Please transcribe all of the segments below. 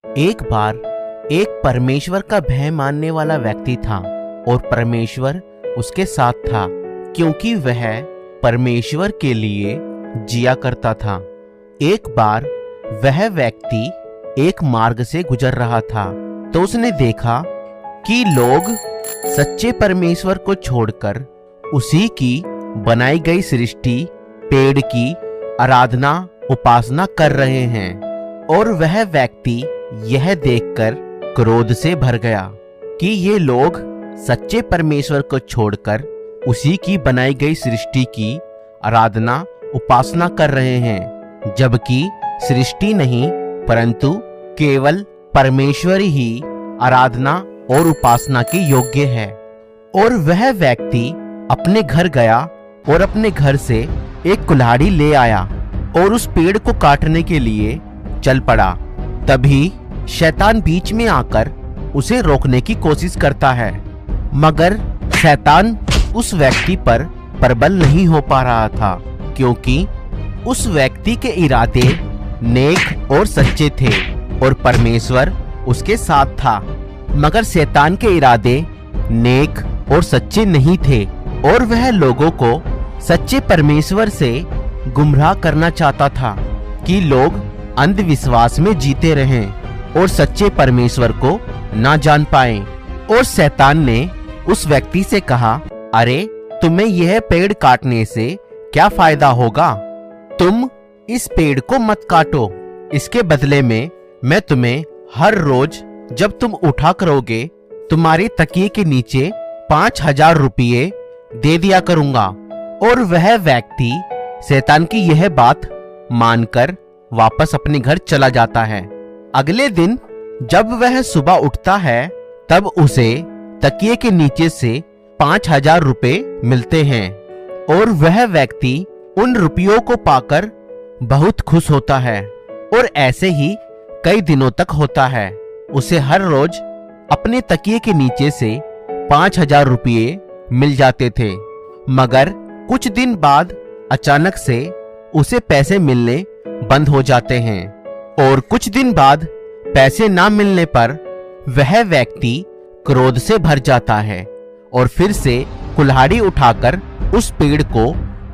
एक बार एक परमेश्वर का भय मानने वाला व्यक्ति था और परमेश्वर उसके साथ था, क्योंकि वह परमेश्वर के लिए जिया करता था। एक बार वह व्यक्ति एक मार्ग से गुजर रहा था तो उसने देखा कि लोग सच्चे परमेश्वर को छोड़कर उसी की बनाई गई सृष्टि पेड़ की आराधना उपासना कर रहे हैं, और वह व्यक्ति यह देखकर क्रोध से भर गया कि ये लोग सच्चे परमेश्वर को छोड़कर उसी की बनाई गई सृष्टि की आराधना उपासना कर रहे हैं, जबकि सृष्टि नहीं परंतु केवल परमेश्वर ही आराधना और उपासना के योग्य है। और वह व्यक्ति अपने घर गया और अपने घर से एक कुल्हाड़ी ले आया और उस पेड़ को काटने के लिए चल पड़ा। तभी शैतान बीच में आकर उसे रोकने की कोशिश करता है, मगर शैतान उस व्यक्ति पर प्रबल नहीं हो पा रहा था, क्योंकि उस व्यक्ति के इरादे नेक और सच्चे थे और परमेश्वर उसके साथ था। मगर शैतान के इरादे नेक और सच्चे नहीं थे और वह लोगों को सच्चे परमेश्वर से गुमराह करना चाहता था कि लोग अंधविश्वास में जीते रहें और सच्चे परमेश्वर को ना जान पाएं। और शैतान ने उस व्यक्ति से कहा, अरे तुम्हें यह पेड़ काटने से क्या फायदा होगा? तुम इस पेड़ को मत काटो, इसके बदले में मैं तुम्हें हर रोज जब तुम उठा करोगे तुम्हारे तकिए के नीचे 5,000 रुपये दे दिया करूंगा। और वह व्यक्ति शैतान की यह बात मानकर वापस अपने घर चला जाता है। अगले दिन जब वह सुबह उठता है तब उसे तकिए के नीचे से 5,000 रुपये मिलते हैं और वह व्यक्ति उन रुपयों को पाकर बहुत खुश होता है। और ऐसे ही कई दिनों तक होता है। उसे हर रोज अपने तकिए के नीचे से 5,000 रुपये मिल जाते थे, मगर कुछ दिन बाद अचानक से उसे पैसे मिलने बंद हो जाते हैं। और कुछ दिन बाद पैसे ना मिलने पर वह व्यक्ति क्रोध से भर जाता है और फिर से कुल्हाड़ी उठाकर उस पेड़ को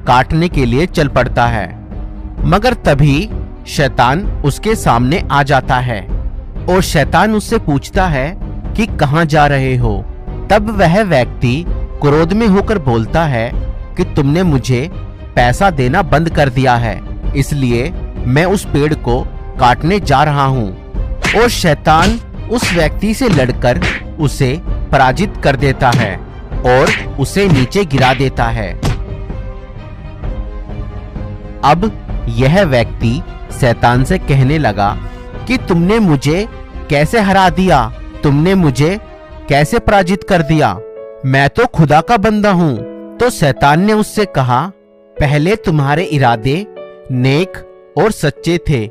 काटने के लिए चल पड़ता है। मगर तभी शैतान उसके सामने आ जाता है और शैतान उससे पूछता है कि कहाँ जा रहे हो? तब वह व्यक्ति क्रोध में होकर बोलता है कि तुमने मुझे पैसा देना बंद कर दिया है, इसलिए मैं उस पेड़ को काटने जा रहा हूँ। और शैतान उस व्यक्ति से लड़कर उसे पराजित कर देता है और उसे नीचे गिरा देता है। अब यह व्यक्ति शैतान से कहने लगा कि तुमने मुझे कैसे हरा दिया? तुमने मुझे कैसे पराजित कर दिया? मैं तो खुदा का बंदा हूँ। तो शैतान ने उससे कहा, पहले तुम्हारे इरादे नेक और सच्चे थे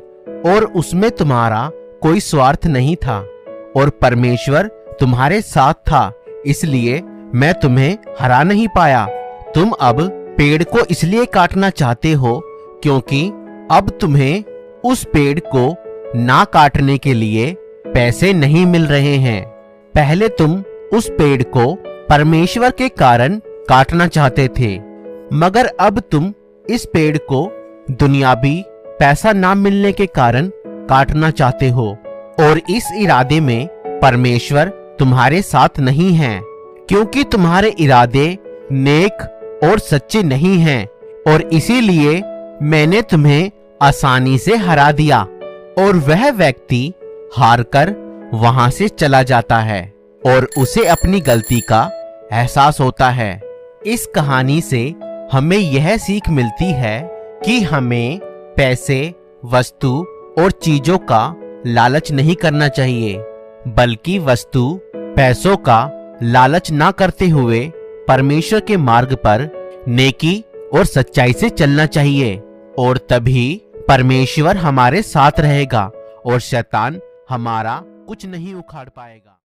और उसमें तुम्हारा कोई स्वार्थ नहीं था और परमेश्वर तुम्हारे साथ था, इसलिए मैं तुम्हें हरा नहीं पाया। तुम अब पेड़ को इसलिए काटना चाहते हो क्योंकि अब तुम्हें उस पेड़ को ना काटने के लिए पैसे नहीं मिल रहे हैं। पहले तुम उस पेड़ को परमेश्वर के कारण काटना चाहते थे, मगर अब तुम इस पेड़ को दुनियावी पैसा ना मिलने के कारण काटना चाहते हो। और इस इरादे में परमेश्वर तुम्हारे साथ नहीं है, क्योंकि तुम्हारे इरादे नेक और सच्चे नहीं हैं, और इसीलिए मैंने तुम्हें आसानी से हरा दिया। और वह व्यक्ति हारकर वहां से चला जाता है और उसे अपनी गलती का एहसास होता है। इस कहानी से हमें यह सीख मिलती है कि हमें पैसे, वस्तु और चीजों का लालच नहीं करना चाहिए, बल्कि वस्तु पैसों का लालच ना करते हुए परमेश्वर के मार्ग पर नेकी और सच्चाई से चलना चाहिए। और तभी परमेश्वर हमारे साथ रहेगा और शैतान हमारा कुछ नहीं उखाड़ पाएगा।